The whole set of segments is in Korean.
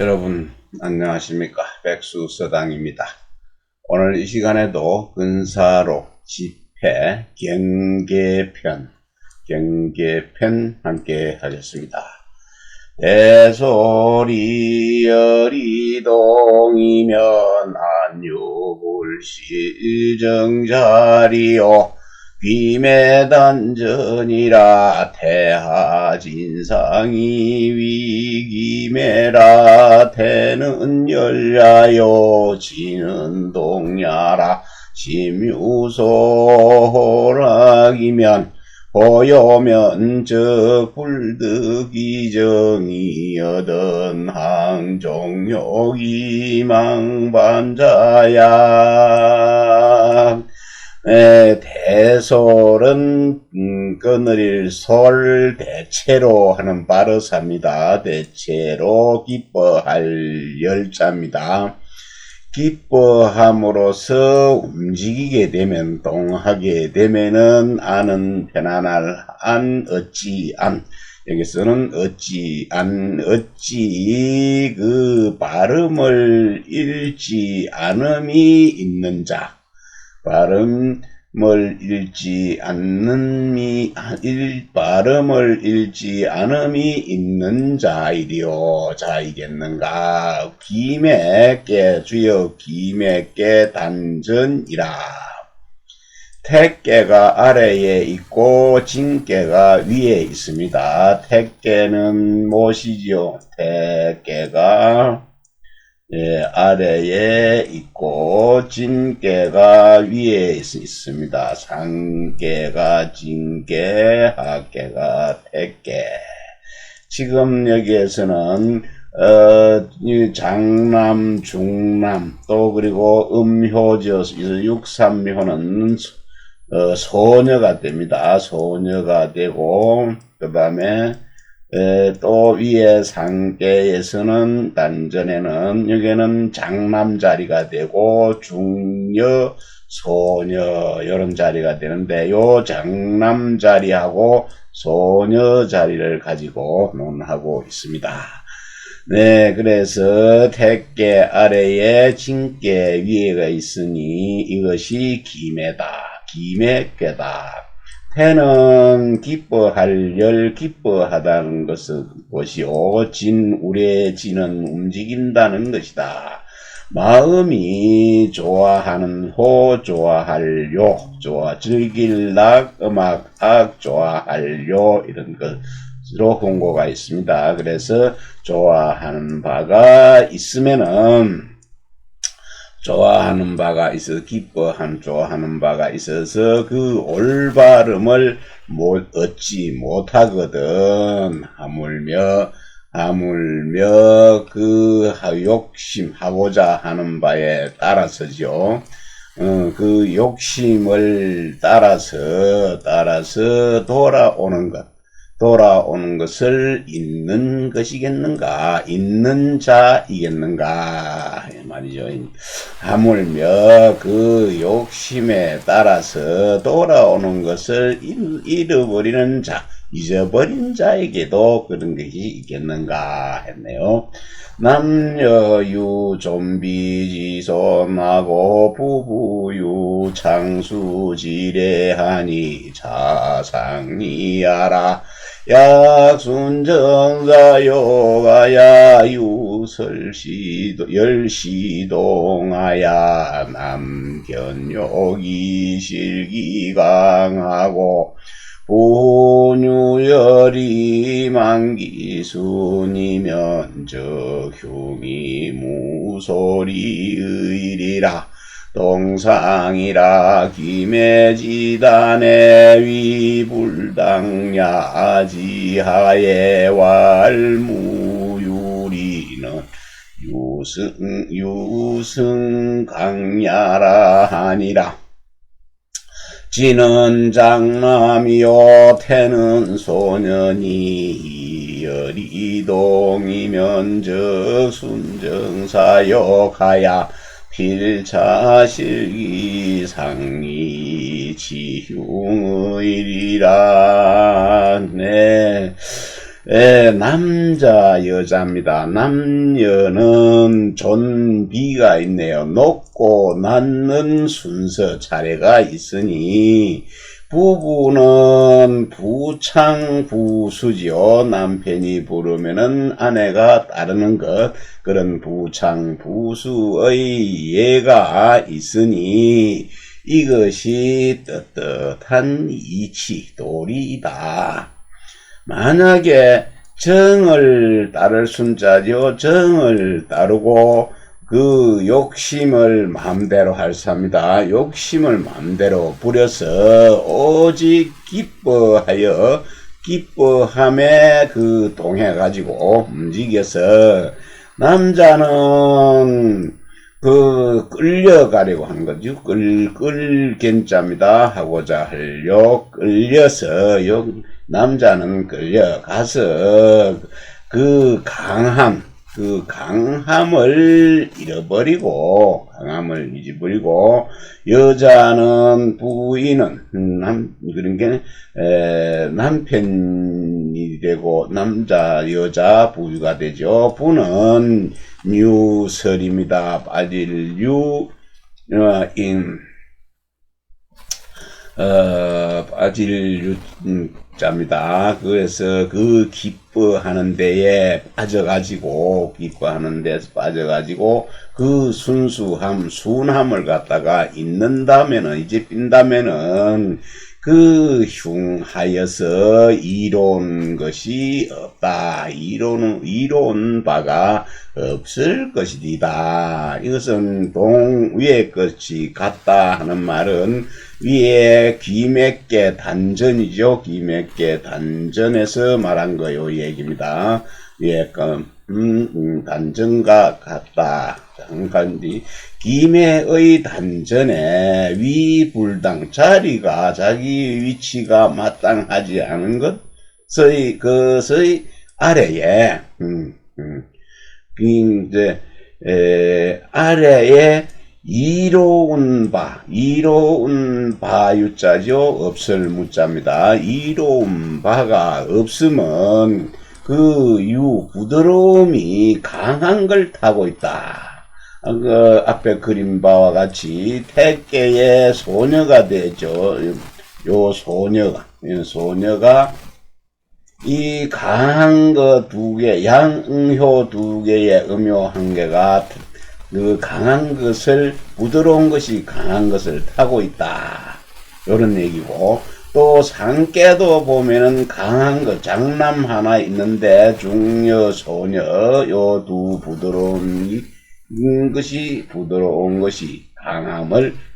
여러분 안녕하십니까? 백수서당입니다. 오늘 이 시간에도 근사록 집회 경계편 함께 하겠습니다. 대소리 여리동이면 안유불시 정자리요 귀매단전이라 태하진상이 위기매라 태는 열야요 지는 동야라 심유소호락이면 보요면적 불득이정이여든 항종욕이 망반자야. 대솔은 끊을 솔 대체로 하는 바르사입니다. 대체로 기뻐할 열자입니다. 기뻐함으로써 움직이게 되면 동하게 되면은 안은 편안할 안 어찌 안 여기서는 어찌 그 발음을 잃지 않음이 있는 자 발음을 잃지 않음이 있는 자이리요. 자이겠는가. 기맥계 주여 기맥계 단전이라. 택계가 아래에 있고 진계가 위에 있습니다. 택계는 무엇이지요? 택계가 아래에 있고 진계가 위에 있습니다. 상계가 진계, 하계가 택계. 지금 여기에서는 장남, 중남 또 그리고 음효죠. 육삼효는 소녀가 됩니다. 소녀가 되고 그 다음에 또 위에 상계에서는 단전에는 여기는 장남 자리가 되고 중여 소녀 이런 자리가 되는데 요 장남 자리하고 소녀 자리를 가지고 논하고 있습니다. 네, 그래서 택계 아래에 진계 위에가 있으니 이것이 기매계다. 태는 기뻐할 열 기뻐하다는 것이요 우리의 진은 움직인다는 것이다. 마음이 좋아하는 호 좋아할 요 즐길 락 음악 악 좋아할 요 이런 것으로 홍고가 있습니다. 그래서 좋아하는 바가 있으면은 좋아하는 바가 있어서 좋아하는 바가 있어서 그 올바름을 얻지 못하거든. 하물며 그 욕심하고자 하는 바에 따라서죠. 그 욕심을 따라서 돌아오는 것을 있는 것이겠는가? 있는 자이겠는가? 말이죠. 하물며 그 욕심에 따라서 돌아오는 것을 잃어버리는 자, 잊어버린 자에게도 그런 것이 있겠는가 했네요. 남녀유 좀비지손하고 부부유 창수지례하니 자상리하라. 약순정사요가야 열시동하야 남견욕이 실기강하고 분유열이 만기순이면 적흉이 무소리의리라. 동상이라 기매지단의 위불당야지하에 왈무유리는 유승강야라 하니라. 지는 장남이요 태는 소년이 열이동이면 적순정사역하야 필차실기상이 지흉의리라. 네. 남자, 여자입니다. 남녀는 존비가 있네요. 높고 낮는 순서 차례가 있으니 부부는 부창부수지요. 남편이 부르면은 아내가 따르는 것, 그런 부창부수의 예가 있으니 이것이 떳떳한 이치도리이다. 만약에 정을 따를 순자죠. 정을 따르고 그 욕심을 마음대로 할 삽니다. 욕심을 마음대로 부려서 오직 기뻐함에 그 동해가지고 움직여서 남자는 그 끌려가려고 한 거죠. 끌견자입니다. 하고자 하려 끌려서 남자는 끌려가서 그 강함을 잃어버리고 여자는 부인은 그런 게 남편이 되고 남자 여자 부유가 되죠. 부는 유설입니다. 빠질 빠질 자입니다. 그래서 그 기뻐하는 데에 빠져가지고 그 순함을 갖다가 잊는다면은 이제 빈다면은 그 흉하여서 이로운 것이 없다. 이로운 바가 없을 것이다. 이것은 위의 것이 같다 하는 말은 위에 귀맺게 단전이죠. 귀맺게 단전에서 말한 거요 얘기입니다. 위에 단전과 같다. 기매의 단전에 위불당 자리가 자기 위치가 마땅하지 않은 것의 그것의 아래에 이제 아래에 이로운 바 유자죠. 없을 무자입니다. 이로운 바가 없으면 그 부드러움이 강한 걸 타고 있다. 그 앞에 그린 바와 같이 택계의 소녀가 되죠. 요 소녀가 이 강한 거 두 개, 양음효 두 개의 음효 한 개가 그 강한 것을, 부드러운 것이 강한 것을 타고 있다. 요런 얘기고, 또 상계도 보면은 강한 것, 장남 하나 있는데 중녀, 소녀, 요 두 부드러운 것이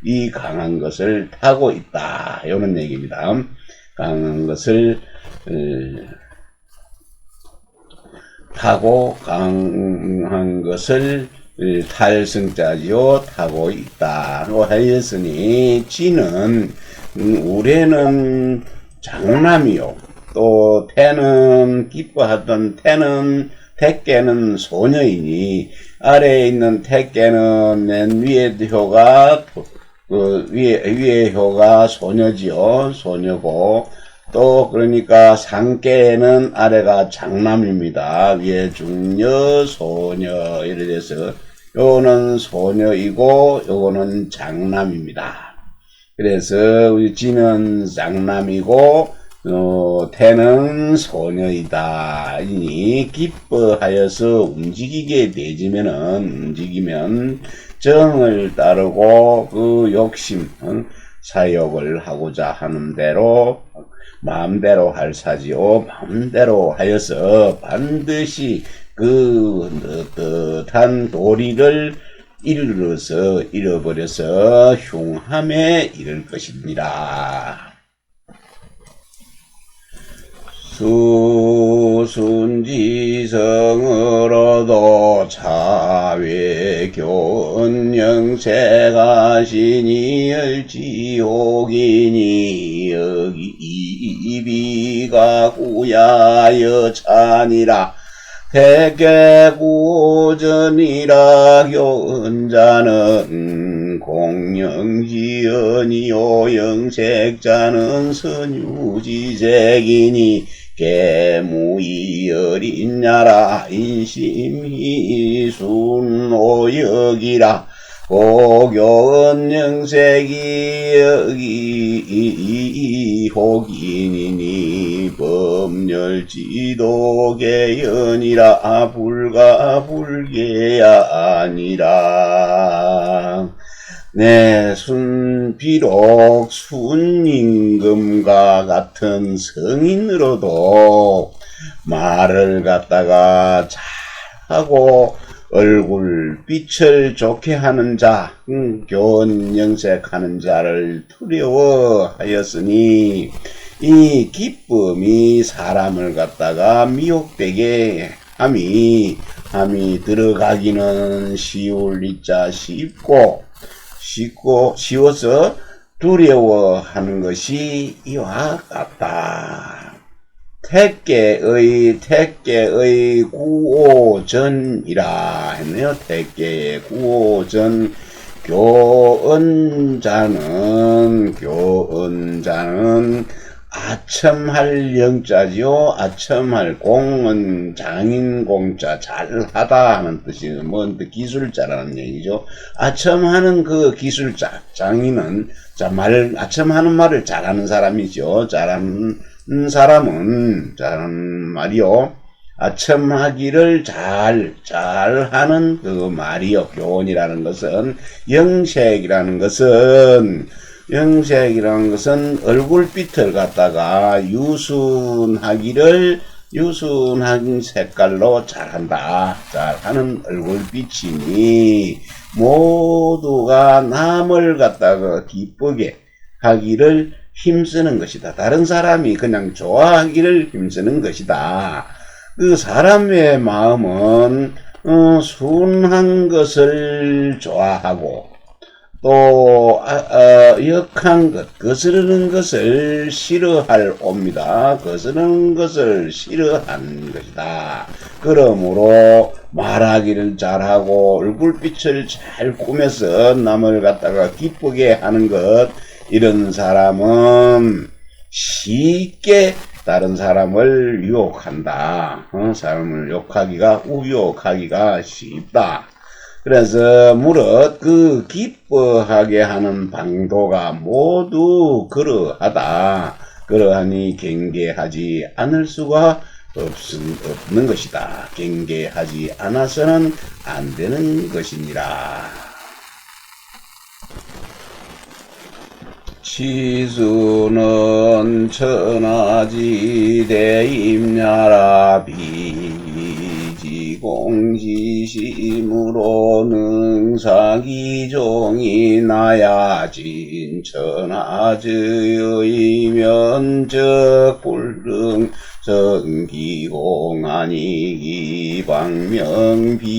이 강한 것을 타고 있다. 요런 얘기입니다. 강한 것을 타고 강한 것을 탈승자지요. 타고 있다. 하였으니 지는 우레는 장남이요. 또 태는 기뻐하던 택계는 소녀이니 아래에 있는 택계는 맨 위에 효가 위에 효가 소녀지요. 소녀고 또 그러니까 상계에는 아래가 장남입니다. 위에 중녀 소녀 이래 돼서 요거는 소녀이고 요거는 장남입니다. 그래서 우리 지는 장남이고 태는 소녀이다. 이니 기뻐하여서 움직이면 정을 따르고 그 욕심 사욕을 하고자 하는 대로 마음대로 할 사지요. 마음대로 하여서 반드시 그 떳떳한 도리를 잃어버려서 흉함에 이를 것입니다. 수순지성으로도 차외교은 영세가시니 열지옥이니 여기 이비가 구야여 찬이라 대개구전이라 교은자는 공영지연이요 영색자는 선유지색이니 계무이 어린야라 인심이 순오역이라 고교은 영색이 여기 혹인이니 법열지도 개연이라 불가 불개야 아니라 네, 비록 순임금과 같은 성인으로도 말을 갖다가 잘하고 얼굴 빛을 좋게 하는 자, 교훈영색하는 자를 두려워하였으니 이 기쁨이 사람을 갖다가 미혹되게 함이 들어가기는 쉬울리자 쉬워서 두려워하는 것이 이와 같다. 택계의 구오전이라 했네요. 택계의 구오전. 교언자는 아첨할 영자지요. 아첨할 공은 장인공자 잘하다 하는 뜻이 뭐 기술자라는 얘기죠. 아첨하는 그 기술자 장인은 아첨하는 말을 잘하는 사람이죠. 잘하는 말이요. 아첨하기를 잘하는 그 말이요. 교훈이라는 것은 영색이라는 것은 얼굴빛을 갖다가 유순한 색깔로 잘하는 얼굴빛이니 모두가 남을 갖다가 기쁘게 하기를 힘쓰는 것이다. 다른 사람이 그냥 좋아하기를 힘쓰는 것이다. 그 사람의 마음은 순한 것을 좋아하고 또 역한 것, 거스르는 것을 싫어할 옵니다. 거스르는 것을 싫어한 것이다. 그러므로 말하기를 잘하고 얼굴빛을 잘 꾸며서 남을 갖다가 기쁘게 하는 것, 이런 사람은 쉽게 다른 사람을 유혹한다. 사람을 유혹하기가 쉽다. 그래서 무릇 그 기뻐하게 하는 방도가 모두 그러하다. 그러하니 경계하지 않을 수가 없는 것이다. 경계하지 않아서는 안 되는 것이니라. 치수는 천하지대임야라 비지공지심으로 능사기종이 나야진 천하지의 면적 불능 성기공하니 방명비족이니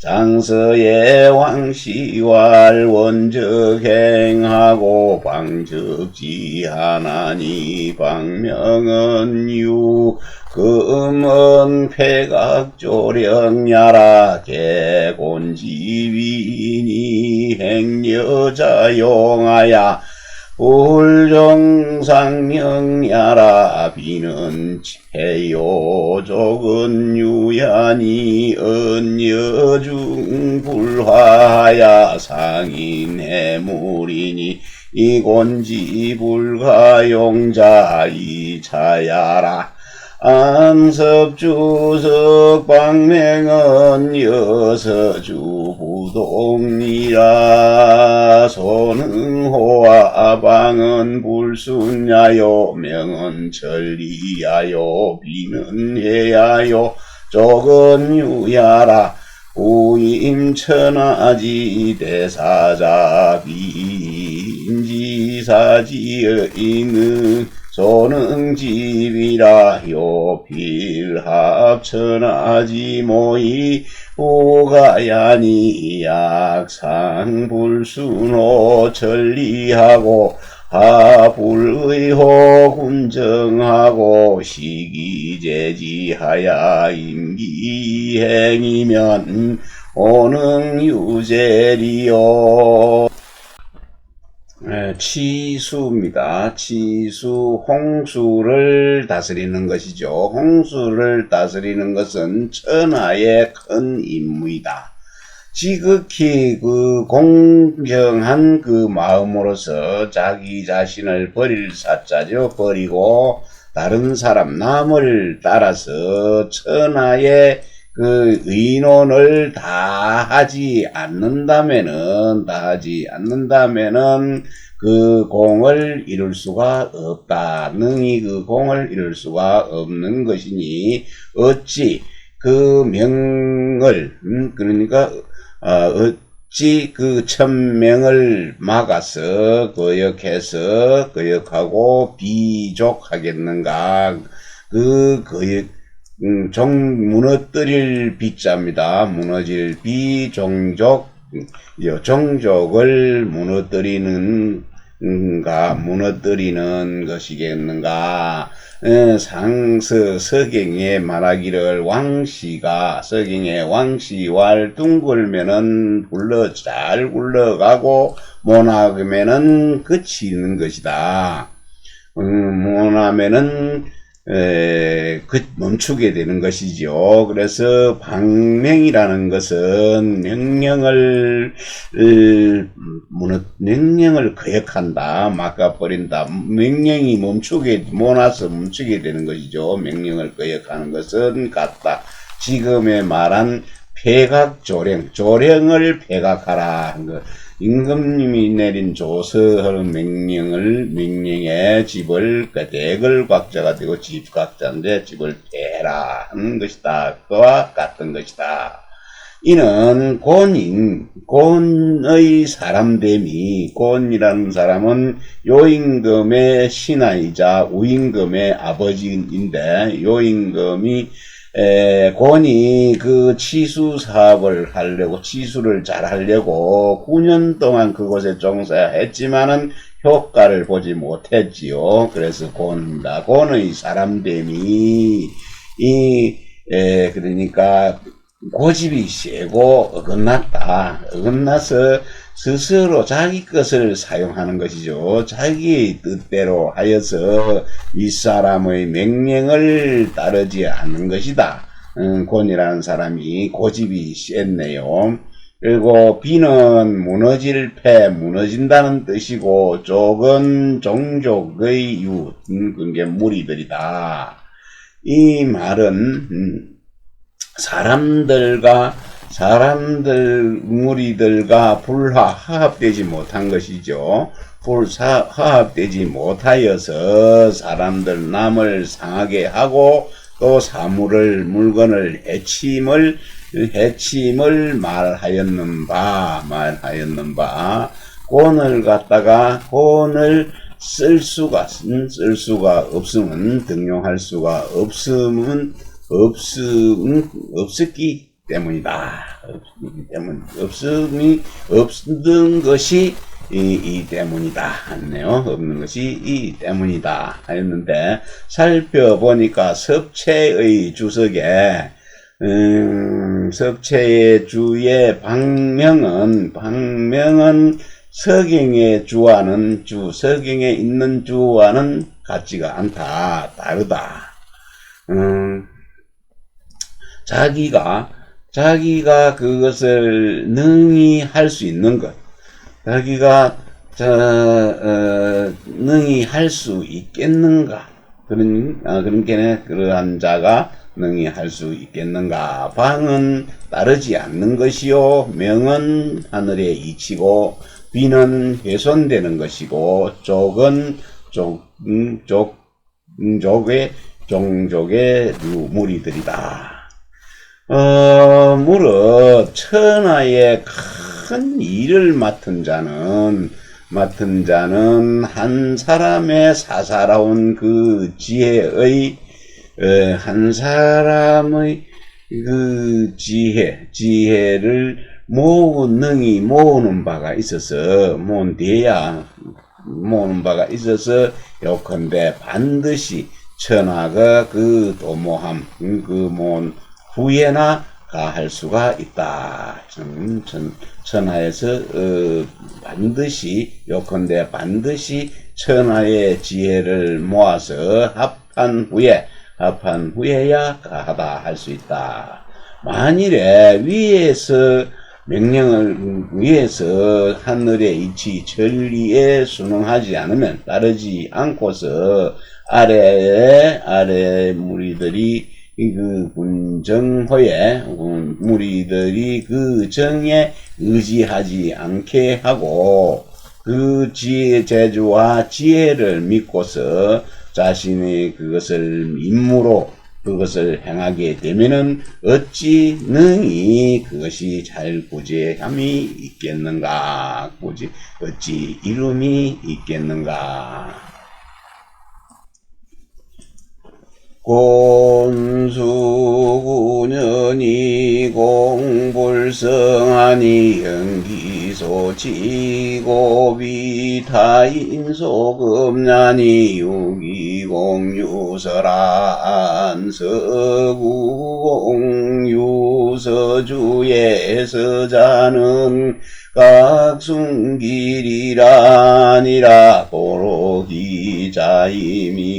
장서의 왕시왈 원적행하고 방적지하나니 방명은 유금은 폐각조령야라 개곤지위니 행여자용하야 불정상령야라 비는 체요족은 유야니 언여중불화야 상인해물이니 이곤지불가용자 이차야라 안섭주석 방맹은 여서주 부동이라 손흥호와 방은 불순야요 명은 천리야요 비는 해야요 쪽은 유야라 우임천하지 대사자 빈지사지의 소능집이라 요필합천하지 모이 오가야니 약상불순호 천리하고 하불의호 군정하고 시기제지하야 임기행이면 오능유제리요. 치수입니다. 치수, 홍수를 다스리는 것이죠. 홍수를 다스리는 것은 천하의 큰 임무이다. 지극히 그 공정한 그 마음으로서 자기 자신을 버릴 사자죠. 버리고 다른 사람, 남을 따라서 천하의 그 의논을 다 하지 않는다면은 그 공을 이룰 수가 없다. 능히 그 공을 이룰 수가 없는 것이니 어찌 그 명을 그러니까 어찌 그 천명을 막아서 거역하고 비족하겠는가. 무너뜨릴 비자입니다. 무너질 비종족, 종족을 무너뜨리는 것이겠는가. 서경에 말하기를 서경에 왕시왈 둥글면은 잘 굴러가고 못하면은 그치는 것이다. 못하면은 멈추게 되는 것이죠. 그래서 방명이라는 것은 명령을 거역한다, 막아버린다. 명령이 못나서 멈추게 되는 것이죠. 명령을 거역하는 것은 같다. 지금의 말한 조령을 폐각하라 한 것. 임금님이 내린 조서하는 명령에 집을 대걸 곽자가 되고 집곽자인데 집을 폐라 하는 것이다. 그와 같은 것이다. 이는 곤의 사람됨이, 곤이라는 사람은 요임금의 신하이자 우임금의 아버지인데, 요임금이 곤이 그 치수 사업을 하려고, 치수를 잘 하려고 9년 동안 그곳에 종사했지만은 효과를 보지 못했지요. 그래서 곤이다. 곤의 사람됨이, 그러니까 고집이 세고 어긋나서 스스로 자기 것을 사용하는 것이죠. 자기의 뜻대로 하여서 윗사람의 명령을 따르지 않는 것이다. 곤이라는 사람이 고집이 셌네요. 그리고 비는 무너진다는 뜻이고, 쪽은 종족의 그게 무리들이다. 이 말은 무리들과 화합되지 못한 것이죠. 화합되지 못하여서 사람들 남을 상하게 하고 또 물건을 해침을 말하였는 바, 곤을 쓸 수가 없으면, 등용할 수가 없었기 때문이다. 없는 것이 이 때문이다 하네요. 없는 것이 이 때문이다 하였는데, 살펴보니까 섭체의 주석에 섭체의 주의 방명은 서경의 서경에 있는 주와는 같지가 않다. 다르다. 자기가 그것을 능히 할 수 있는 것, 자기가 능히 할 수 있겠는가? 그러한 자가 능히 할 수 있겠는가? 방은 따르지 않는 것이요, 명은 하늘에 이치고, 비는 훼손되는 것이고, 쪽은 종족의 무리들이다. 무릇 천하의 큰 일을 맡은 자는 한 사람의 사사로운 그 지혜의 지혜를 능히 모으는 바가 있어서 요컨대 반드시 천하가 그 도모함 후에나 가할 수가 있다. 천하에서 반드시 요컨대 반드시 천하의 지혜를 모아서 합한 후에야 가하다 할 수 있다. 만일에 위에서 명령을 위해서 하늘의 이치 전리에 순응하지 않으면 따르지 않고서 아래 무리들이 그 군정호에 무리들이 그 정에 의지하지 않게 하고 그 제주와 지혜를 믿고서 자신의 그것을 임무로 그것을 행하게 되면은 어찌 능히 그것이 잘 구제함이 있겠는가? 어찌 이름이 있겠는가? 곤수구년이 공불성하니 연기소치고 비타인소금냐니 유기공유설한 서구공유서주에 서자는 각순길이라니라 도로기자임이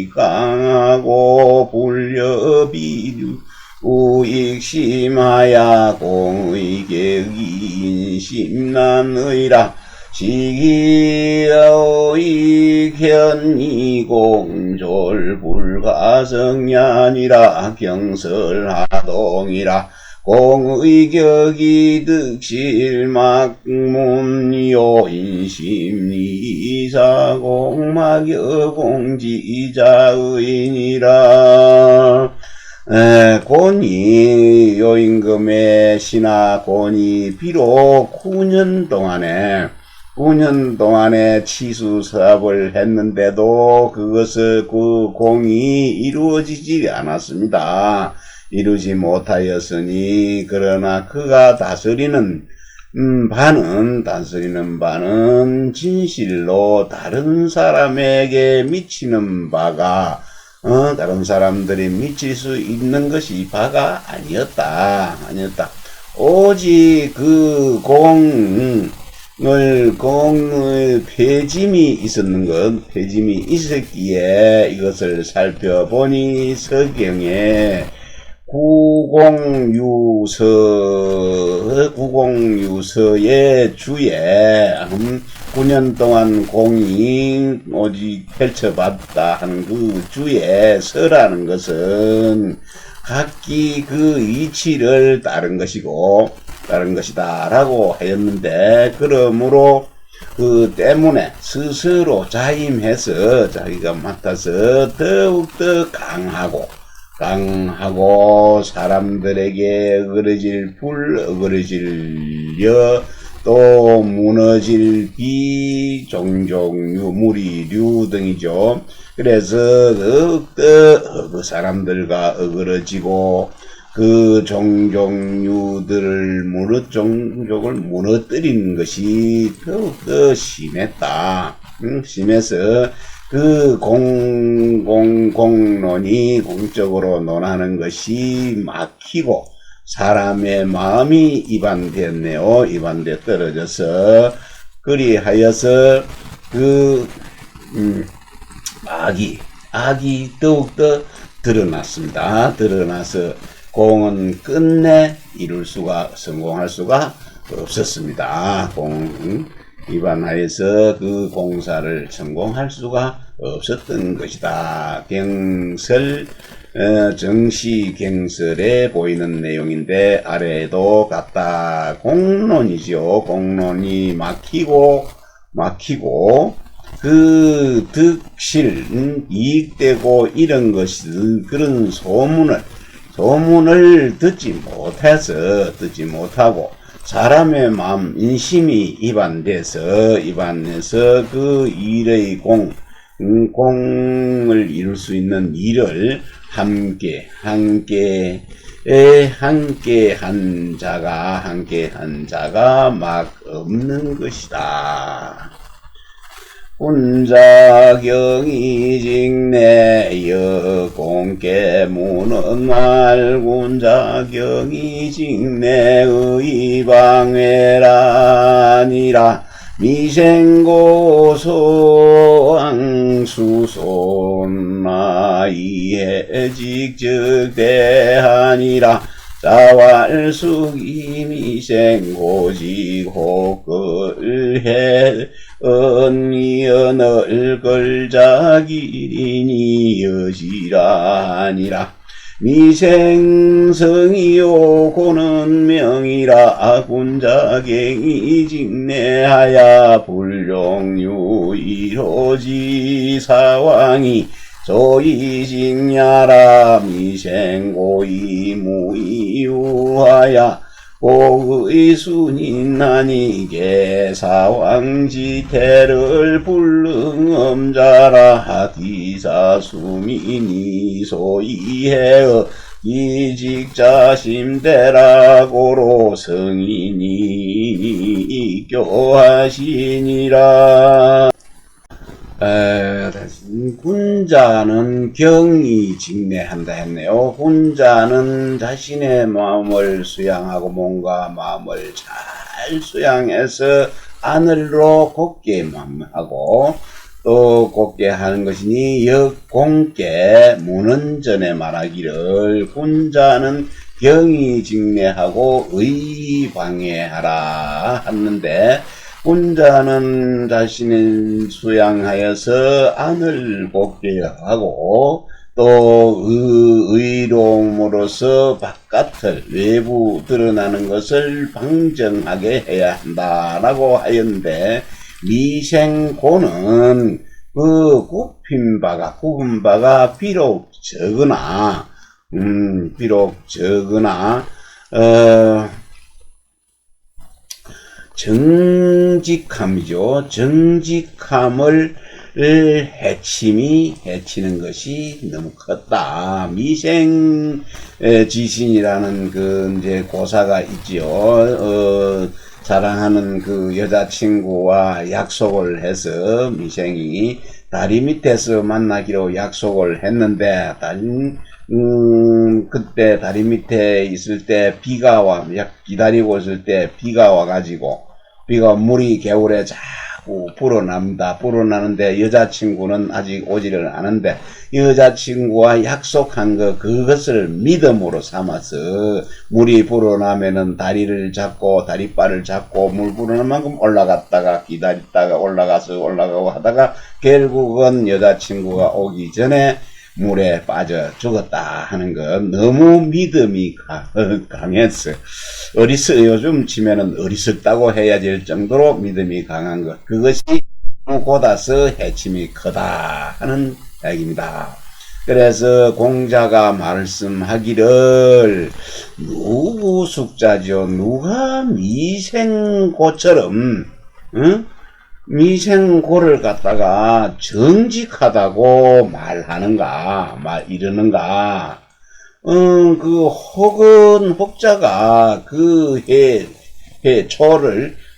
강하고 불려비류 우익심하야 공의계인심난의라 시기어의견이공졸불가성냐니라 경설하동이라 공의격이 득실막문요 인심리이사 공막여공지자의니라. 곤이 요임금의 신하 곤이 비록 9년 동안에 치수사업을 했는데도 그것을 그 공이 이루어지지 않았습니다. 이루지 못하였으니 그러나 그가 다스리는 바는 진실로 다른 사람에게 미치는 바가 다른 사람들이 미칠 수 있는 것이 바가 아니었다. 오직 그 공의 패짐이 있었기에 이것을 살펴보니 서경에 구공유서의 주에 9년 동안 공이 오직 펼쳐봤다 하는 그 주에 서라는 것은 각기 그 이치를 따른 것이다 라고 하였는데, 그러므로 그 때문에 스스로 자임해서 자기가 맡아서 더욱더 강하고 사람들에게 어그러질려 또 무너질 비 종종류 무리류 등이죠. 그래서 더욱더 그 사람들과 어그러지고 그 종족을 무너뜨리는 것이 더욱더 심했다. 심해서 그 공론이 공적으로 논하는 것이 막히고 사람의 마음이 이반되어 떨어져서 그리하여서 그 악이 더욱더 드러났습니다. 드러나서 공은 끝내 성공할 수가 없었습니다. 위반하여서 그 공사를 성공할 수가 없었던 것이다. 정시경설에 보이는 내용인데 아래에도 같다. 공론이죠. 공론이 막히고 그 득실 이익되고 이런 것을 그런 소문을 듣지 못하고 사람의 마음 인심이 이반해서 그 일의 공을 이룰 수 있는 일을 함께 한 자가 막 없는 것이다. 군자경이직내 여공께 무는 말 군자경이직내 의방해라니라 미생고소왕수손나 이해직적대하니라 자왈숙이 미생고직 혹글해 언이언을 걸자기리니 여지라니라 미생성이요 고는 명이라 군자갱이 직내하야 불용유이로지 사왕이 소이직냐라 미생고이 무이유하야 고의순인나니게 사왕지태를 불능엄자라 디사수민이 소이해어 이직자심대라고로 성인이 교하시니라. 군자는 경이 직내한다 했네요. 군자는 자신의 마음을 수양하고 몸과 마음을 잘 수양해서 하늘로 곧게 마음하고 또 곧게 하는 것이니 역공께 무는 전에 말하기를 군자는 경이 직내하고 의방해하라 하는데 군자는 자신을 수양하여서 안을 곱게 하고 또 의로움으로서 바깥을 외부 드러나는 것을 방정하게 해야 한다라고 하였는데 미생고는 그 굽힌 바가 비록 적으나 정직함이죠. 정직함을 해치는 것이 너무 컸다. 미생지신이라는 그 이제 고사가 있지요. 사랑하는 그 여자친구와 약속을 해서 미생이 다리 밑에서 만나기로 약속을 했는데 그때 다리 밑에 있을 때 기다리고 있을 때 비가 와가지고 물이 겨울에 자꾸 불어납니다. 불어나는데 여자친구는 아직 오지를 않은데 여자친구와 약속한 그것을 믿음으로 삼아서 물이 불어나면은 다리를 잡고 다리바를 잡고 물 불어나는 만큼 올라갔다가 기다렸다가 올라가고 하다가 결국은 여자친구가 오기 전에 물에 빠져 죽었다 하는 건 너무 믿음이 강했어. 요즘 치면은 어리석다고 해야 될 정도로 믿음이 강한 것. 그것이 곧아서 해침이 크다 하는 이야기입니다. 그래서 공자가 말씀하기를 누구 숙자죠. 누가 미생고처럼 미생고를 갖다가 정직하다고 이러는가. 혹자가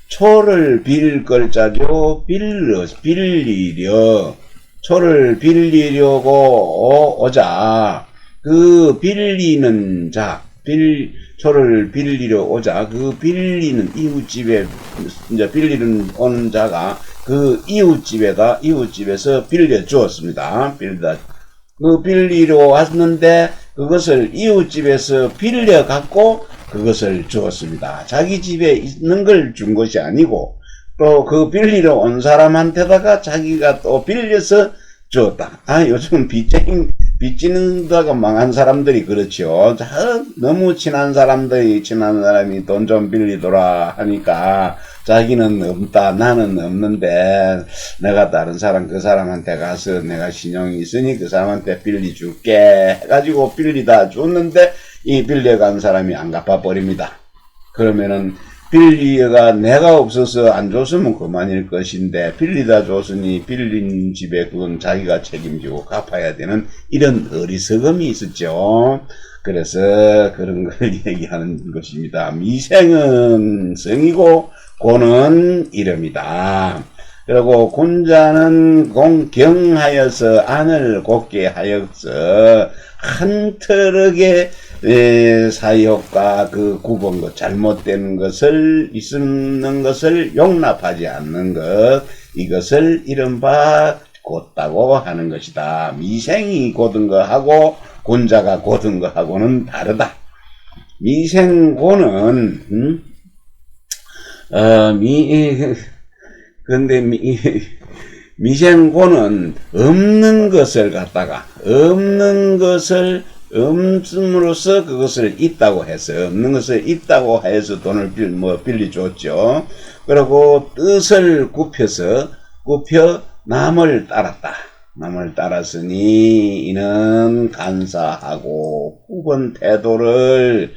초를 빌 걸자죠. 초를 빌리려고 오자. 초를 빌리려 오자. 빌리는 이웃집에, 이제 빌리는 오는 자가 이웃집에서 빌려 주었습니다. 빌리러 왔는데, 그것을 이웃집에서 빌려 갖고, 그것을 주었습니다. 자기 집에 있는 걸 준 것이 아니고, 또 빌리러 온 사람한테다가 자기가 또 빌려서 주었다. 요즘 빚지는다가 망한 사람들이 그렇죠. 너무 친한 사람이 돈 좀 빌리더라 하니까 자기는 없다, 나는 없는데 내가 다른 사람, 그 사람한테 가서 내가 신용이 있으니 그 사람한테 빌려줄게 해가지고 빌리다 줬는데 이 빌려간 사람이 안 갚아버립니다. 그러면은 빌리가 내가 없어서 안 줬으면 그만일 것인데 빌리다 줬으니 빌린 집에 그건 자기가 책임지고 갚아야 되는 이런 어리석음이 있었죠. 그래서 그런 걸 얘기하는 것입니다. 미생은 성이고 고는 이름이다. 그리고 군자는 경하여서 안을 곱게 하여서 한 트럭의 사욕과 그 구분 것, 잘못된 것을 있는 것을 용납하지 않는 것, 이것을 이른바 곧다고 하는 것이다. 미생이 곧은 것하고 군자가 곧은 것하고는 다르다. 미생고는 근데 미생고는 없는 것을 갖다가 없는 것을 없음으로써 그것을 있다고 해서 없는 것을 있다고 해서 돈을 빌려줬죠. 그리고 뜻을 굽혀 남을 따랐다. 남을 따랐으니 이는 간사하고 후번 태도를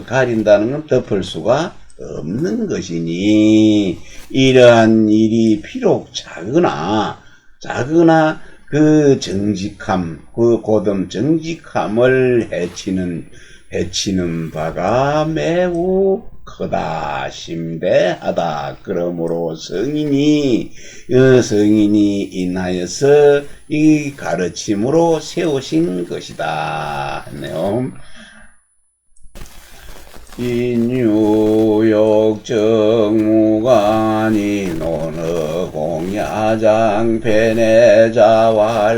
가린다는 건 덮을 수가 없는 것이니 이러한 일이 비록 작으나 그 정직함, 그 고듬 정직함을 해치는 바가 매우 크다, 심대하다. 그러므로 성인이 인하여서 이 가르침으로 세우신 것이다 했네요. 인유욕 정무관이 논어 공야장 베네자왈로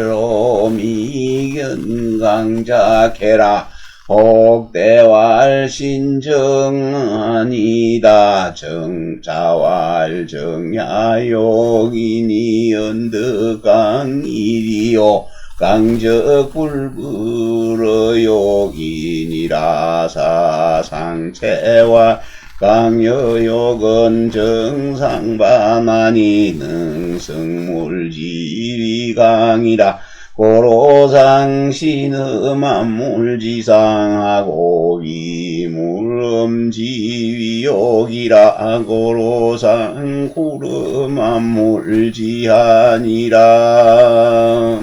미견강자 개라 혹대왈 신정아니다 정자왈 정야욕이니 언덕강일이요 강적불불어욕이니라 사상체와 강여욕은 정상반하니 능성물지리강이라 고로상 신음만물지상하고 위물음지위욕이라 고로상 구름만물지하니라.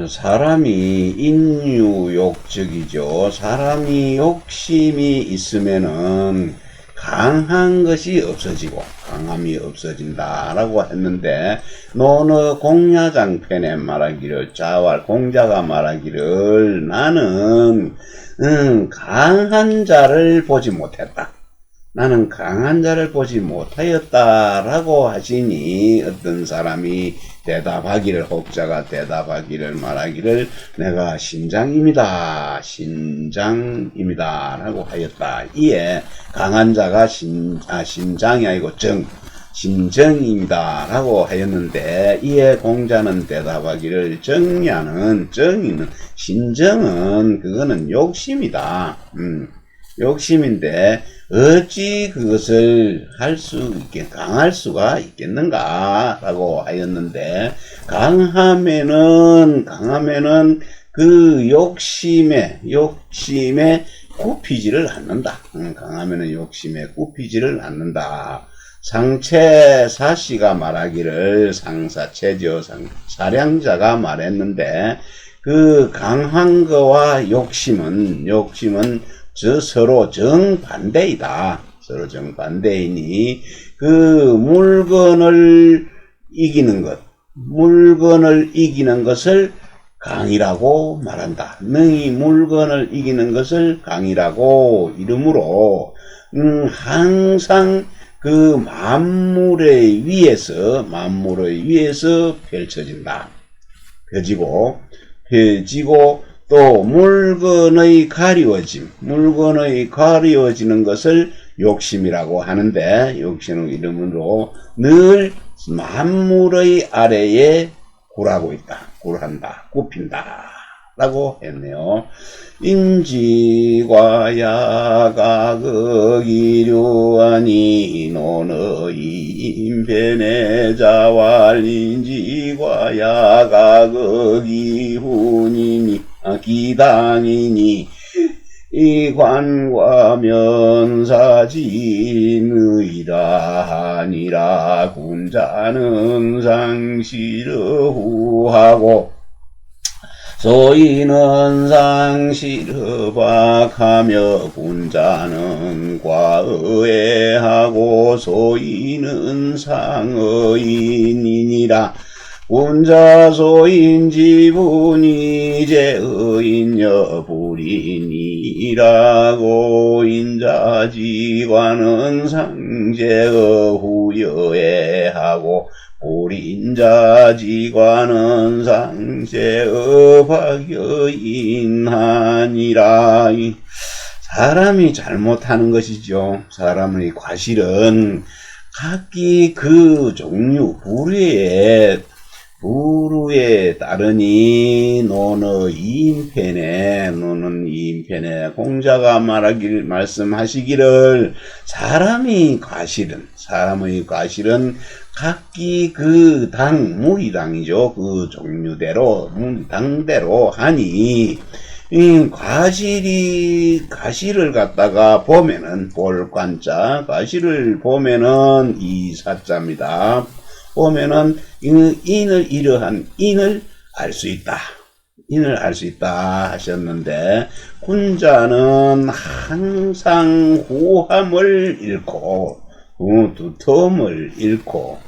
사람이 인유욕적이죠. 사람이 욕심이 있으면은 강한 것이 없어지고 강함이 없어진다라고 했는데 논어 공야장편에 말하기를 자왈 공자가 말하기를 나는 강한 자를 보지 못했다. 나는 강한 자를 보지 못하였다라고 하시니 어떤 사람이 대답하기를 혹자가 대답하기를 말하기를 내가 신장입니다 라고 하였다. 이에 강한 자가 신장이 아니고 신정입니다 라고 하였는데 이에 공자는 대답하기를 정의는 신정은 그거는 욕심이다. 욕심인데 어찌 그것을 강할 수가 있겠는가 라고 하였는데 강하면은 그 욕심에 굽히지를 않는다. 강하면은 욕심에 굽히지를 않는다. 상체사씨가 말하기를 상사체죠. 사량자가 말했는데 그 강한 거와 욕심은 서로 정반대이다. 서로 정반대이니 그 물건을 이기는 것을 강이라고 말한다. 능히 물건을 이기는 것을 강이라고 이름으로 항상 그 만물의 위에서 펼쳐진다. 펴지고 또 물건의 가리워지는 것을 욕심이라고 하는데 욕심의 이름으로 늘 만물의 아래에 굽힌다 라고 했네요. 인지과 야가극이류하니 논의 인변의자왈 인지과 야가극이 훈이니 기당이니 이관과 면사진의라 하니라. 군자는 상시르후하고 소인은 상실허박하며 군자는 과의하고 소인은 상의인이니라. 군자 소인 지분이 제의인 여불이니라고. 인자지관은 상제의 후여애하고 불인자지관은 상제의 박여인하니라. 사람이 잘못하는 것이죠. 사람의 과실은 각기 그 종류 부류에 따르니 노는 이인편에 공자가 말씀하시기를 사람의 과실은 각기 그 무리당이죠. 그 종류대로 무리당대로 하니 이 과실을 갖다가 보면은 볼관자 과실을 보면은 이 사자입니다. 보면은 이러한 인을 알 수 있다. 인을 알 수 있다 하셨는데, 군자는 항상 후함을 잃고 두터움을 잃고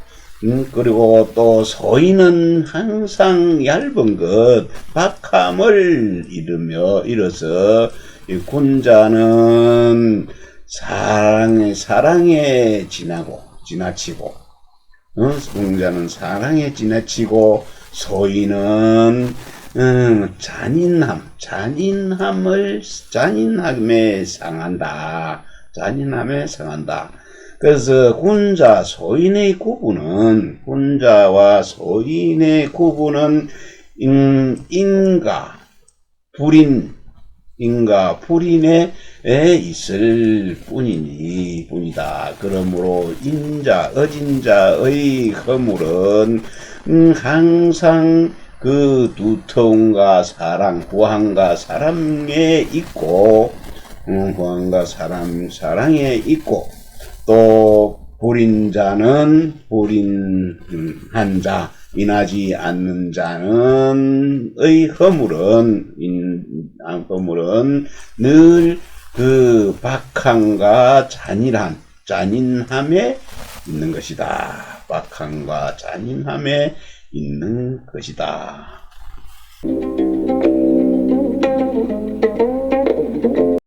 그리고 또 소인은 항상 얇은 것 박함을 잃어서 이 군자는 사랑에 지나치고 공자는 사랑에 지나치고 소인은 잔인함에 상한다. 그래서 군자와 소인의 구분은 인과 불인에 있을 뿐이다. 그러므로 어진자의 허물은 항상 그 두터움과 후함과 사랑에 있고, 사랑에 있고, 또 불인한 자, 인하지 않는 자는의 허물은 늘 그 박함과 잔인함에 있는 것이다. 박함과 잔인함에 있는 것이다.